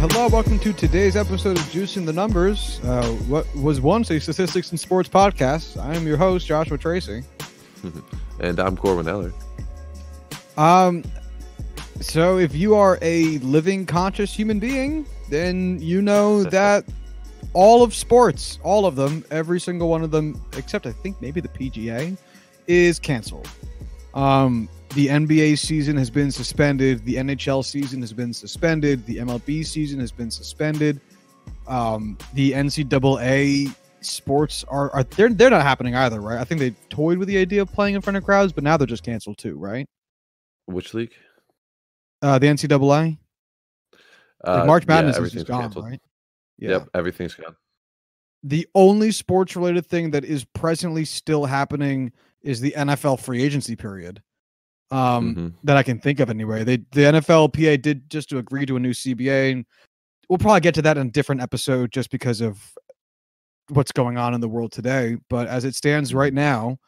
Hello, welcome to today's episode of Juicing the Numbers, what was once a statistics and sports podcast. I am your host, Joshua Tracy. And I'm Corwin Eller. So if you are a living, conscious human being, then you know that all of sports, all of them, every single one of them, except I think maybe the PGA, is canceled. The NBA season has been suspended. The NHL season has been suspended. The MLB season has been suspended. The NCAA sports are they're not happening either, right? I think they toyed with the idea of playing in front of crowds, but now they're just canceled too, right? Which league? The NCAA. March Madness is just gone, canceled. Right? Yeah. Yep, everything's gone. The only sports-related thing that is presently still happening is the NFL free agency period. That I can think of anyway. The NFLPA did just to agree to a new CBA, and we'll probably get to that in a different episode just because of what's going on in the world today. But as it stands right now,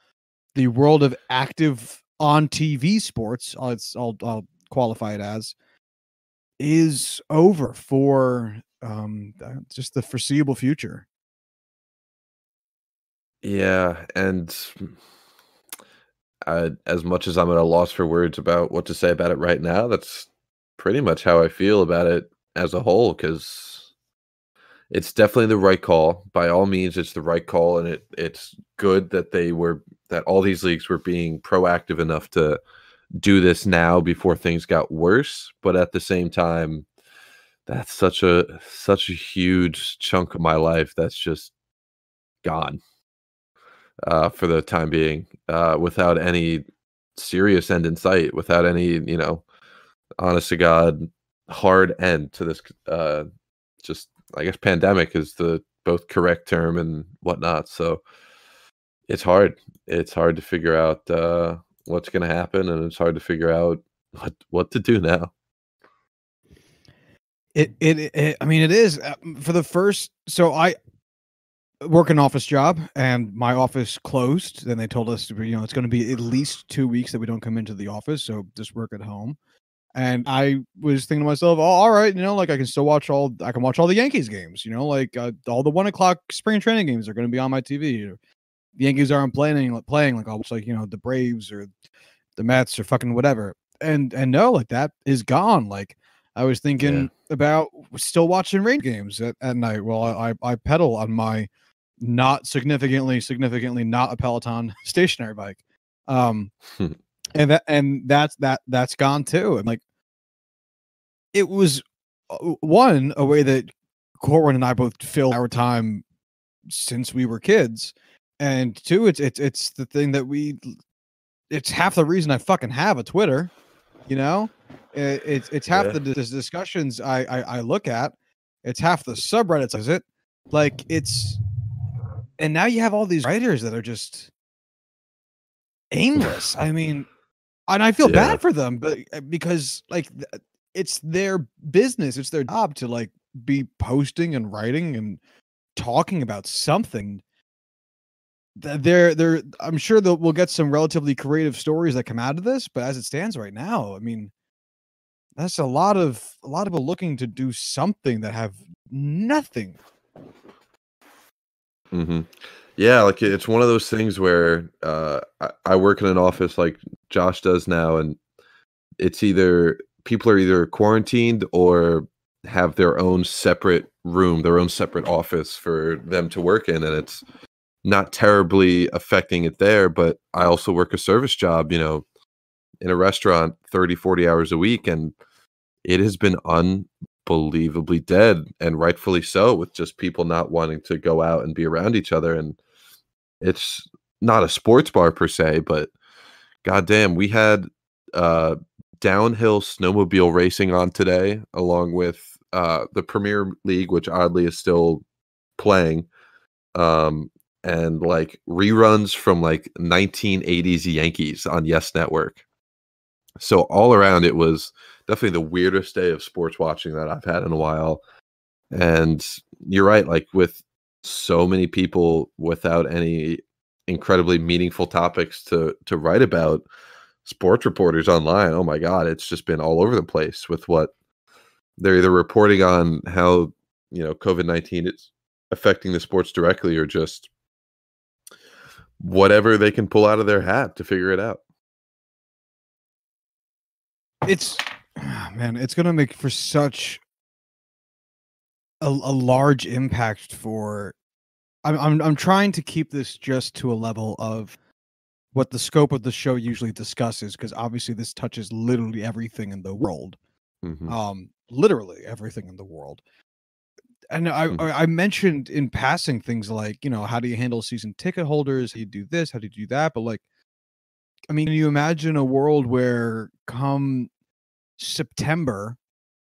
the world of active on TV sports, I'll qualify it as, is over for just the foreseeable future. Yeah, and as much as I'm at a loss for words about what to say about it right now, that's pretty much how I feel about it as a whole, because it's definitely the right call. By all means, it's the right call, and it's good that that all these leagues were being proactive enough to do this now before things got worse. But at the same time, that's such a huge chunk of my life that's just gone for the time being, without any serious end in sight, without any, honest to God, hard end to this. Just, I guess, pandemic is the both correct term and whatnot. So it's hard. It's hard to figure out what's going to happen, and it's hard to figure out what to do now. I mean, it is for the first. So I work an office job, and my office closed. Then they told us, it's going to be at least 2 weeks that we don't come into the office, so just work at home. And I was thinking to myself, oh, all right, I can still watch all the Yankees games, all the 1 o'clock spring training games are going to be on my TV. The Yankees aren't playing, like I'll watch the Braves or the Mets or fucking whatever. And no, like that is gone. Like I was thinking about still watching rain games at night while I pedal on my not significantly not a Peloton stationary bike. And that's gone too. And like, it was one, a way that Corwin and I both fill our time since we were kids. And two, it's the thing that it's half the reason I fucking have a Twitter, it's half the discussions I look at. It's half the subreddits, is it? Like and now you have all these writers that are just aimless. I mean, and I feel bad for them, but because like it's their business, it's their job to like be posting and writing and talking about something. I'm sure that we'll get some relatively creative stories that come out of this, but as it stands right now, I mean, that's a lot of people looking to do something that have nothing. Yeah, like it's one of those things where I work in an office like Josh does now, and it's either people are either quarantined or have their own separate room, their own separate office for them to work in, and it's not terribly affecting it there. But I also work a service job, in a restaurant 30-40 hours a week, and it has been unbelievably dead, and rightfully so, with just people not wanting to go out and be around each other. And it's not a sports bar per se, but goddamn, we had downhill snowmobile racing on today, along with the Premier League, which oddly is still playing, and like reruns from like 1980s Yankees on Yes Network. So all around, it was definitely the weirdest day of sports watching that I've had in a while. And you're right, like with so many people without any incredibly meaningful topics to write about, sports reporters online, oh my God, it's just been all over the place with what they're either reporting on how, COVID-19 is affecting the sports directly, or just whatever they can pull out of their hat to figure it out. It's man, it's gonna make for such a large impact for. I'm trying to keep this just to a level of what the scope of the show usually discusses, because obviously this touches literally everything in the world. Literally everything in the world. And I mentioned in passing things like, how do you handle season ticket holders? How do you do this? How do you do that? But like, I mean, can you imagine a world where come September,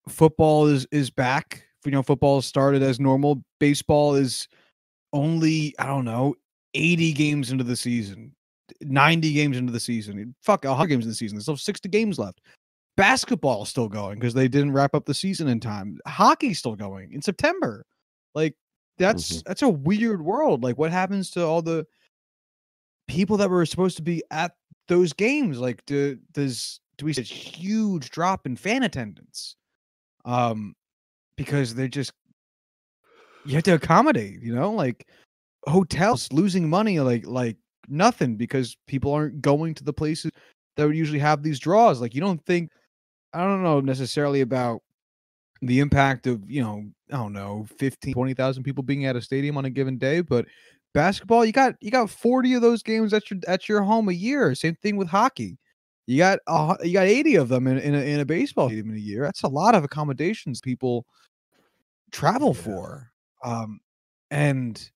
football is back? Football started as normal. Baseball is only, I don't know, 80 games into the season, 90 games into the season. Fuck, 100 games in the season. There's still 60 games left. Basketball is still going because they didn't wrap up the season in time. Hockey's still going in September. Like that's a weird world. Like what happens to all the people that were supposed to be at those games? Like do we see a huge drop in fan attendance? Because they're just, you have to accommodate, like hotels losing money like nothing because people aren't going to the places that would usually have these draws. Like you don't think, I don't know necessarily about the impact of, I don't know, 15, 20,000 people being at a stadium on a given day, but basketball, you got 40 of those games at your home a year. Same thing with hockey. You got 80 of them in a baseball stadium in a year. That's a lot of accommodations people travel for. And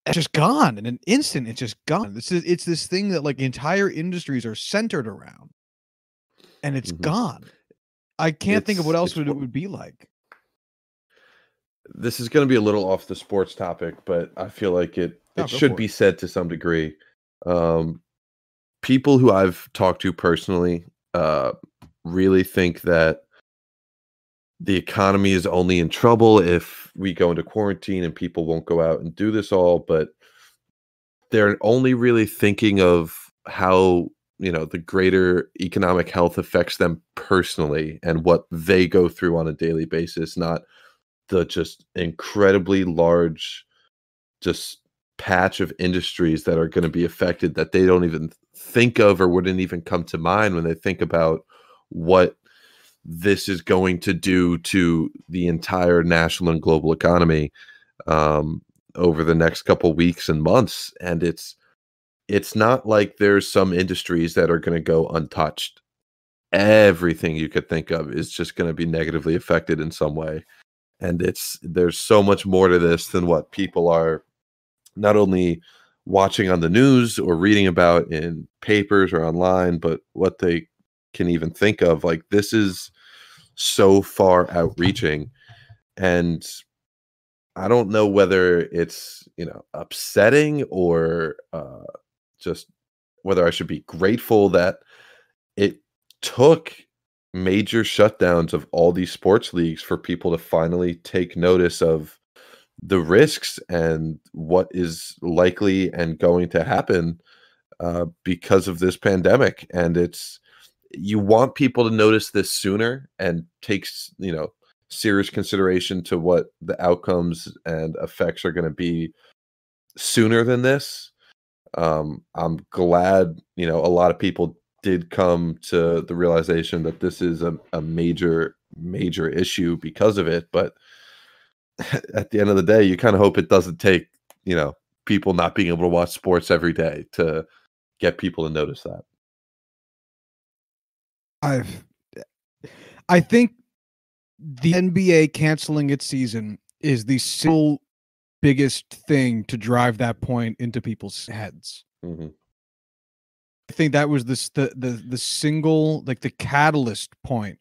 it's just gone in an instant. It's just gone. It's this thing that like entire industries are centered around, and it's gone. I can't think of what else it would be like. This is going to be a little off the sports topic, but I feel like it should be said to some degree. People who I've talked to personally really think that the economy is only in trouble if we go into quarantine and people won't go out and do this all, but they're only really thinking of how, the greater economic health affects them personally and what they go through on a daily basis, not the just incredibly large just patch of industries that are going to be affected that they don't even think of or wouldn't even come to mind when they think about what this is going to do to the entire national and global economy over the next couple weeks and months. And it's not like there's some industries that are going to go untouched. Everything you could think of is just going to be negatively affected in some way. And there's so much more to this than what people are not only watching on the news or reading about in papers or online, but what they can even think of. Like this is so far outreaching, and I don't know whether it's upsetting or just whether I should be grateful that it took major shutdowns of all these sports leagues for people to finally take notice of the risks and what is likely and going to happen because of this pandemic. And you want people to notice this sooner and takes serious consideration to what the outcomes and effects are going to be sooner than this. I'm glad a lot of people did come to the realization that this is a major issue because of it. But at the end of the day, you kind of hope it doesn't take people not being able to watch sports every day to get people to notice that. I think the NBA canceling its season is the single biggest thing to drive that point into people's heads. I think that was the single, like the catalyst point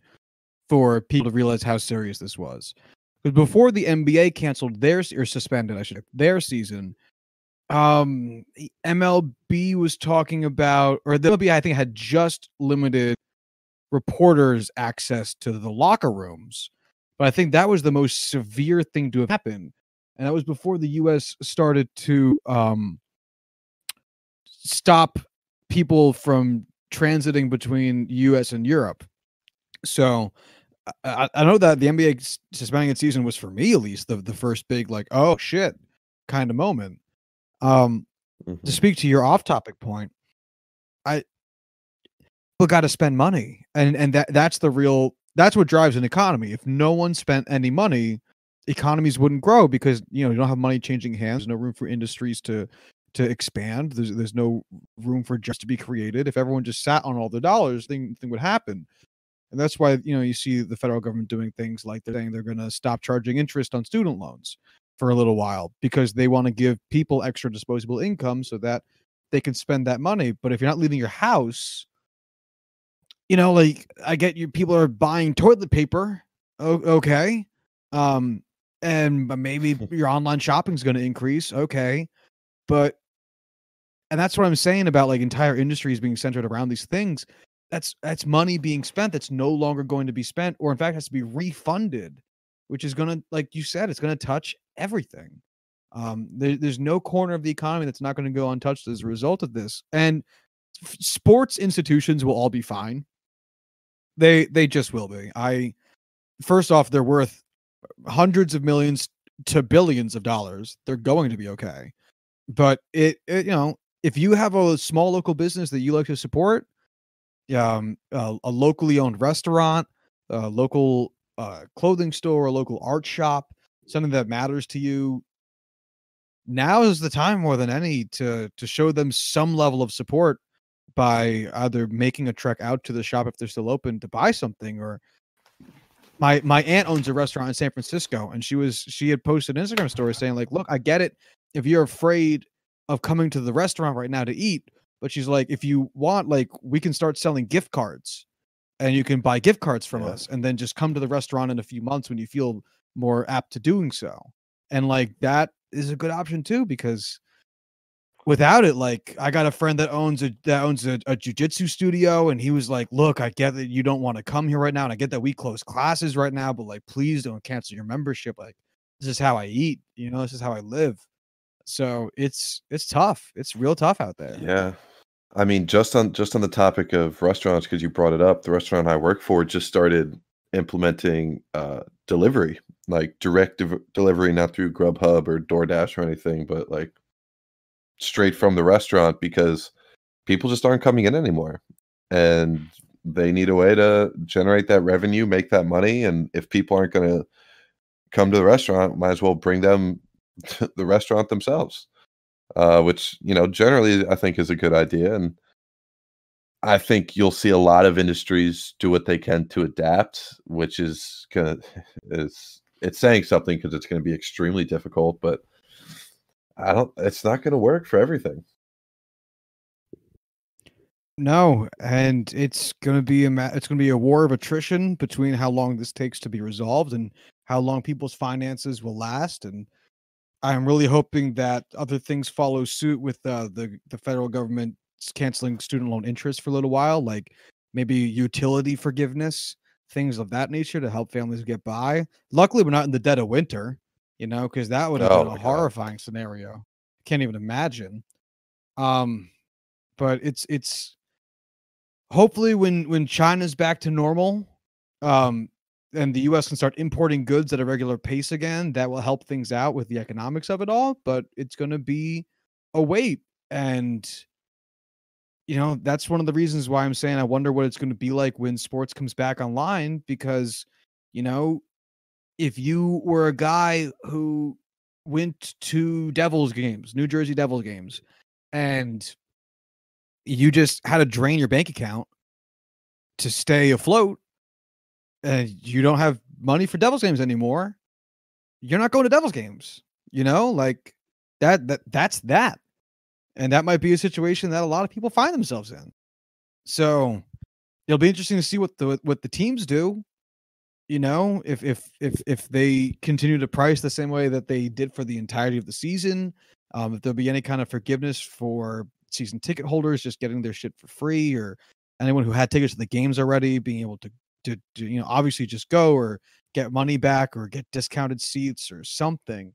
for people to realize how serious this was. Because before the NBA canceled suspended their season, MLB was talking about, or the MLB I think had just limited reporters access to the locker rooms. But I think that was the most severe thing to have happened. And that was before the U.S. started to stop people from transiting between U.S. and Europe. So I know that the NBA suspending its season was, for me at least, the first big like, oh shit kind of moment. Um, to Mhm. speak to your off topic point, I people got to spend money, and that's what drives an economy. If no one spent any money, economies wouldn't grow because you don't have money changing hands. There's no room for industries to expand. There's no room for jobs to be created. If everyone just sat on all the dollars, thing would happen. And that's why you see the federal government doing things like they're saying they're going to stop charging interest on student loans for a little while because they want to give people extra disposable income so that they can spend that money. But if you're not leaving your house, like I get you, people are buying toilet paper. Okay. Um, and maybe your online shopping is going to increase. Okay. But, and that's what I'm saying about like entire industries being centered around these things. That's money being spent that's no longer going to be spent, or in fact has to be refunded, which is going to, like you said, it's going to touch everything. There's no corner of the economy that's not going to go untouched as a result of this. And sports institutions will all be fine. They just will be. First off, they're worth hundreds of millions to billions of dollars. They're going to be okay. But if you have a small local business that you like to support, a locally owned restaurant, a local clothing store, a local art shop, something that matters to you, now is the time more than any to show them some level of support by either making a trek out to the shop if they're still open to buy something. Or my aunt owns a restaurant in San Francisco, and she had posted an Instagram story saying like, look, I get it if you're afraid of coming to the restaurant right now to eat, but she's like, if you want, like, we can start selling gift cards and you can buy gift cards from Yeah. us and then just come to the restaurant in a few months when you feel more apt to doing so. And like that is a good option too, because without it, like I got a friend that owns a jujitsu studio, and he was like, look, I get that you don't want to come here right now, and I get that we close classes right now, but like please don't cancel your membership. Like, this is how I eat, this is how I live. So it's tough. It's real tough out there. Yeah. I mean, just on the topic of restaurants, because you brought it up, the restaurant I work for just started implementing delivery, like direct delivery, not through Grubhub or DoorDash or anything, but like straight from the restaurant because people just aren't coming in anymore. And they need a way to generate that revenue, make that money. And if people aren't going to come to the restaurant, might as well bring them to the restaurant themselves, which, generally I think is a good idea. And I think you'll see a lot of industries do what they can to adapt, which is gonna is it's saying something because it's gonna be extremely difficult, but it's not gonna work for everything. No, and it's gonna be it's gonna be a war of attrition between how long this takes to be resolved and how long people's finances will last. And I'm really hoping that other things follow suit with the federal government canceling student loan interest for a little while, like maybe utility forgiveness, things of that nature to help families get by. Luckily, we're not in the dead of winter, because that would have been Oh a my god. horrifying scenario. Can't even imagine. Um, but it's hopefully when China's back to normal, um, and the US can start importing goods at a regular pace again, that will help things out with the economics of it all, but it's going to be a wait. And that's one of the reasons why I'm saying I wonder what it's going to be like when sports comes back online, because you know, if you were a guy who went to Devils games, New Jersey Devils games, and you just had to drain your bank account to stay afloat, and you don't have money for Devils games anymore, you're not going to Devils games. Like that's that. And that might be a situation that a lot of people find themselves in. So it'll be interesting to see what the teams do. If they continue to price the same way that they did for the entirety of the season, if there'll be any kind of forgiveness for season ticket holders just getting their shit for free, or anyone who had tickets to the games already being able to obviously just go or get money back or get discounted seats or something,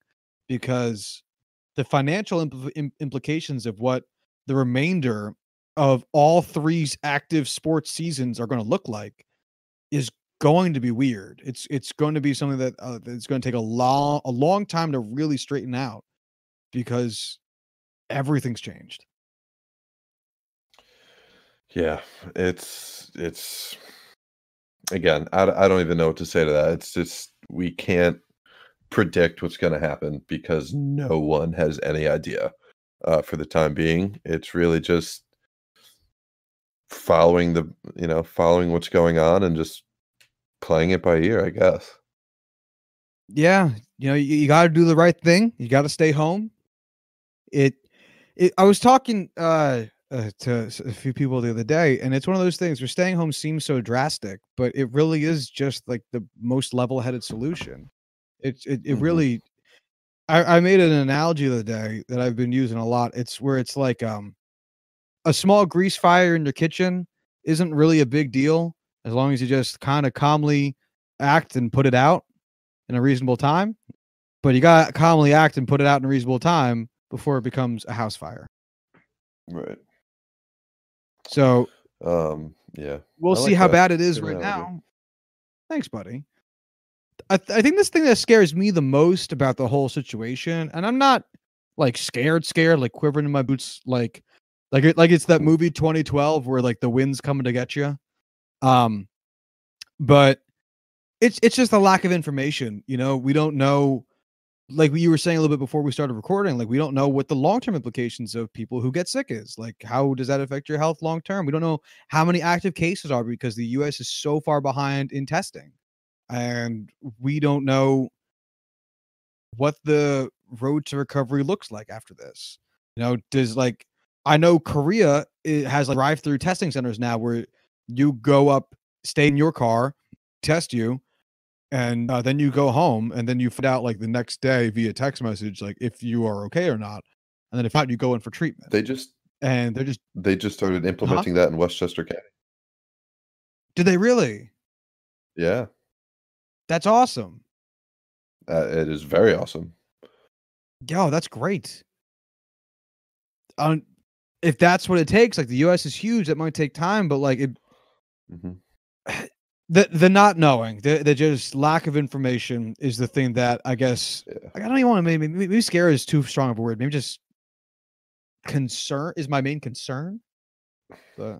because the financial implications of what the remainder of all three active sports seasons are going to look like is going to be weird. It's going to be something that that's going to take a long time to really straighten out because everything's changed. Yeah, it's again, I don't even know what to say to that. It's just we can't predict what's going to happen because no one has any idea. For the time being, it's really just following following what's going on and just playing it by ear, I guess. Yeah, you got to do the right thing. You got to stay home. It, I was talking to a few people the other day, and it's one of those things where staying home seems so drastic, but it really is just like the most level-headed solution. It Hmm. really. I made an analogy the other day that I've been using a lot. It's where it's like a small grease fire in your kitchen isn't really a big deal as long as you just kind of calmly act and put it out in a reasonable time. But you got to calmly act and put it out in a reasonable time before it becomes a house fire. Right. So Yeah. we'll I see like how that. bad it is Good right analogy. now. Thanks, buddy. I think this thing that scares me the most about the whole situation, and I'm not like scared, like quivering in my boots, like it's that movie 2012 where like the wind's coming to get you. Um, but it's just a lack of information. We don't know, like you were saying a little bit before we started recording, like we don't know what the long-term implications of people who get sick is. Like, how does that affect your health long term? We don't know how many active cases are because the US is so far behind in testing. And we don't know what the road to recovery looks like after this. Does like I know Korea it has like drive-through testing centers now where you go up, stay in your car, test you, and then you go home, and then you find out like the next day via text message like if you are okay or not, and then if not, you go in for treatment. They just And they're just, they just started huh? implementing that in Westchester County. Did they really? Yeah. That's awesome. It is very awesome. Yo, that's great. Um, if that's what it takes, like the U.S. is huge, that might take time, but like it, Hmm. the not knowing, the just lack of information is the thing that I guess Yeah. like, I don't even want to maybe scare is too strong of a word. Maybe just concern is my main concern. But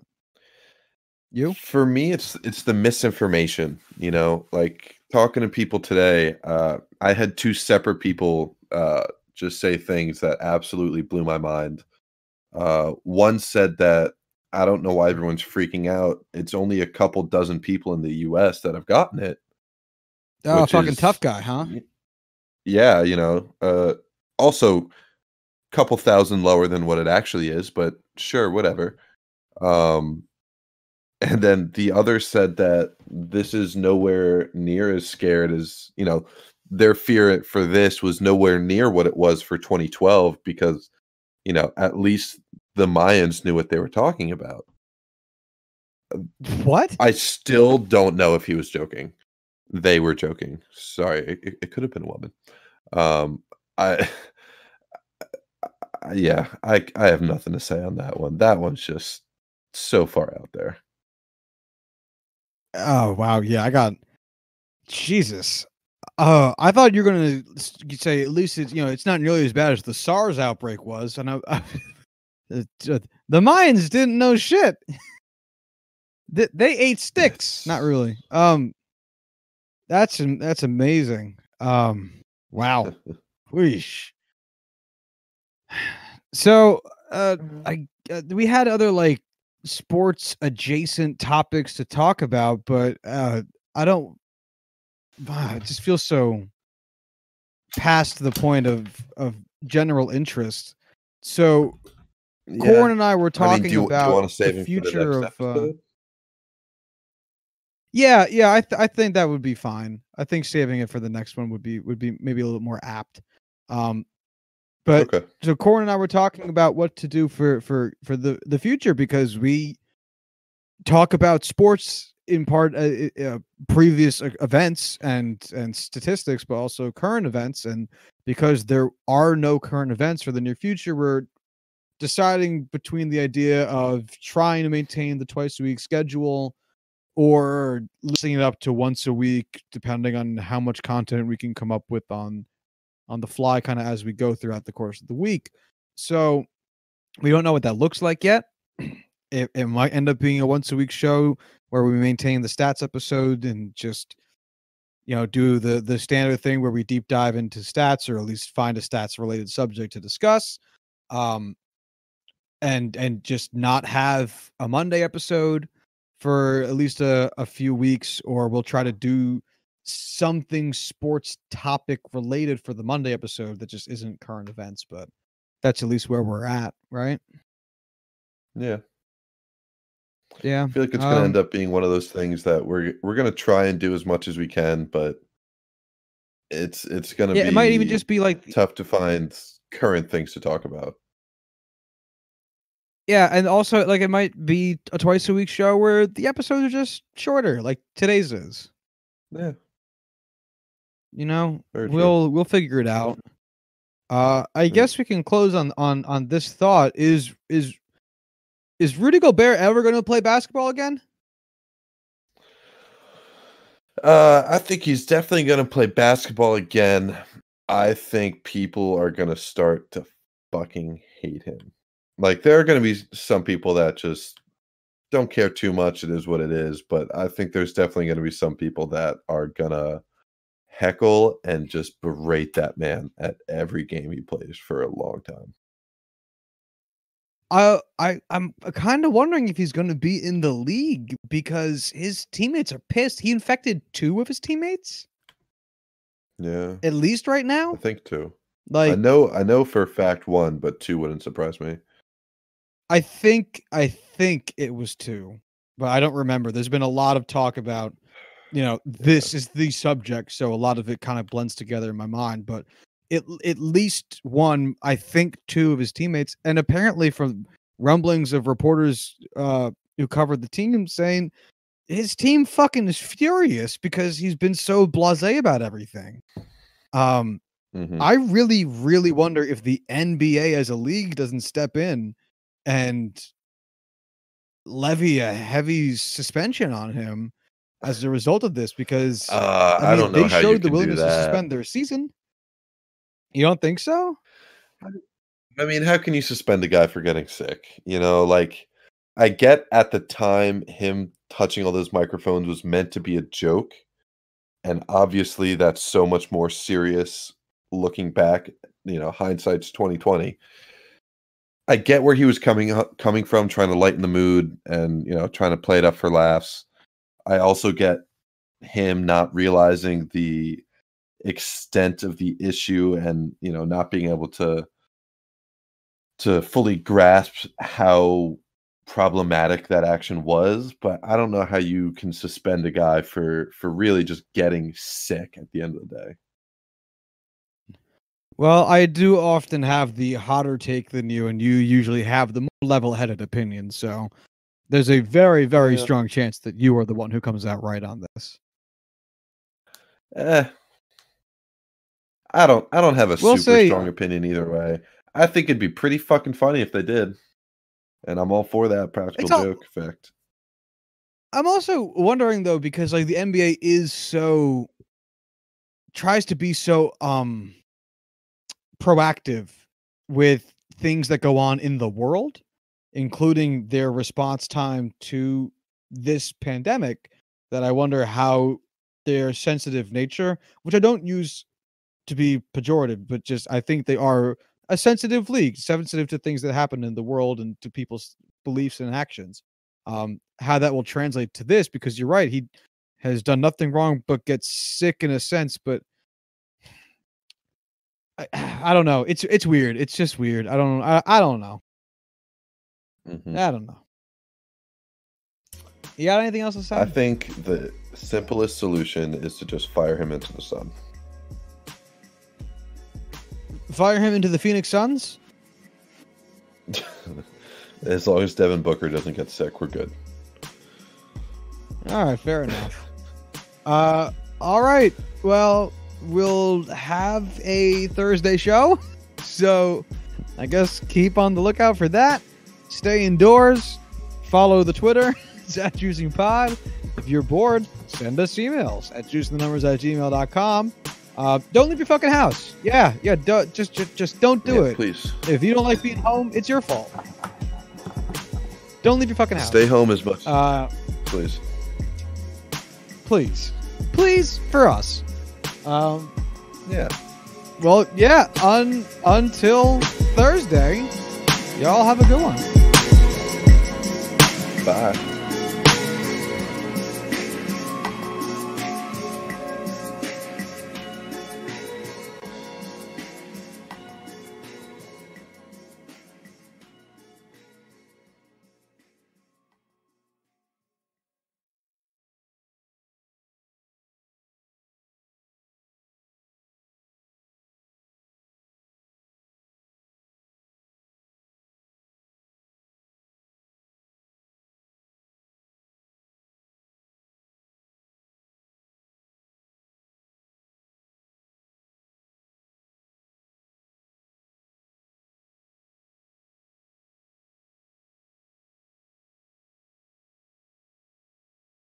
you? For me, it's the misinformation, like talking to people today. I had two separate people just say things that absolutely blew my mind. One said that I don't know why everyone's freaking out. It's only a couple dozen people in the US that have gotten it, Oh, which fucking tough is guy, huh? yeah, also couple thousand lower than what it actually is, but sure, whatever. Um, and then the other said that this is nowhere near as scared as, their fear for this was nowhere near what it was for 2012 because, at least the Mayans knew what they were talking about. What? I still don't know if he was joking. They were joking. Sorry, it could have been a woman. I yeah, I have nothing to say on that one. That one's just so far out there. Oh wow, yeah, I got Jesus. I thought you were gonna say at least it's not nearly as bad as the SARS outbreak was, and the Mayans didn't know shit. They ate sticks. Not It's really. That's amazing. Wow. Wheesh. So, I we had other like sports adjacent topics to talk about, but I don't. It just feels so past the point of general interest. So, yeah. Corn and I were I mean, do talking you about wanna the save him for the future next of. episode? Yeah, I think that would be fine. I think saving it for the next one would be maybe a little more apt. Um, but Okay. so Corn and I were talking about what to do for the future because we talk about sports in part previous events and statistics, but also current events. And because there are no current events for the near future, we're deciding between the idea of trying to maintain the twice a week schedule or listening it up to once a week, depending on how much content we can come up with on the fly, kind of as we go throughout the course of the week. So we don't know what that looks like yet. It might end up being a once a week show where we maintain the stats episode and just, do the standard thing where we deep dive into stats, or at least find a stats related subject to discuss. And just not have a Monday episode for at least a few weeks, or we'll try to do something sports topic related for the Monday episode that just isn't current events, but that's at least where we're at, right? Yeah. Yeah. I feel like it's going to end up being one of those things that we're going to try and do as much as we can, but it's going to be, it might even just be like tough to find current things to talk about. Yeah, and also like it might be a twice a week show where the episodes are just shorter, like today's is. Yeah. Very true. We'll figure it out. I guess we can close on this thought. Is Rudy Gobert ever going to play basketball again? I think he's definitely going to play basketball again. I think people are going to start to fucking hate him. Like, there are going to be some people that just don't care too much. It is what it is. But I think there's definitely going to be some people that are going to heckle and just berate that man at every game he plays for a long time. I'm kind of wondering if he's going to be in the league because his teammates are pissed. He infected 2 of his teammates. Yeah. At least right now? I think 2. Like, I know for a fact 1, but 2 wouldn't surprise me. I think it was 2, but I don't remember. There's been a lot of talk about, this is the subject, so a lot of it kind of blends together in my mind. But at least 1, I think 2 of his teammates, and apparently from rumblings of reporters who covered the team saying his team fucking is furious because he's been so blasé about everything. I really, really wonder if the NBA as a league doesn't step in and levy a heavy suspension on him as a result of this, because I don't know they how showed you the can willingness do to that. suspend their season. You don't think so? I mean, how can you suspend a guy for getting sick? Like, I get at the time him touching all those microphones was meant to be a joke, and obviously that's so much more serious looking back. Hindsight's 2020. I get where he was coming from, trying to lighten the mood and trying to play it up for laughs. I also get him not realizing the extent of the issue and not being able to fully grasp how problematic that action was. But I don't know how you can suspend a guy for really just getting sick at the end of the day. Well, I do often have the hotter take than you, and you usually have the more level-headed opinion. So there's a very, very strong chance that you are the one who comes out right on this. I don't have a super strong opinion either way. I think it'd be pretty fucking funny if they did, and I'm all for that practical joke effect. I'm also wondering though, because like the NBA is tries to be so proactive with things that go on in the world, including their response time to this pandemic, that I wonder how their sensitive nature, which I don't use to be pejorative, but just I think they are a sensitive league, sensitive to things that happen in the world and to people's beliefs and actions. How that will translate to this, because you're right, he has done nothing wrong but gets sick in a sense, but I don't know. It's weird. It's just weird. I don't know. I don't know. I don't know. You got anything else to say? I think the simplest solution is to just fire him into the sun. Fire him into the Phoenix Suns? As long as Devin Booker doesn't get sick, we're good. All right, fair enough. All right. Well, we'll have a Thursday show, so I guess keep on the lookout for that. Stay indoors. Follow the Twitter. It's @ChoosingPod. if you're bored, send us emails at juicethenumbers@gmail.com. Don't leave your fucking house. Yeah. Just don't do it. Please. If you don't like being home, it's your fault. Don't leave your fucking house. Stay home as much. Please. Please, for us. Yeah. Well, yeah. Until Thursday, y'all have a good one. Bye.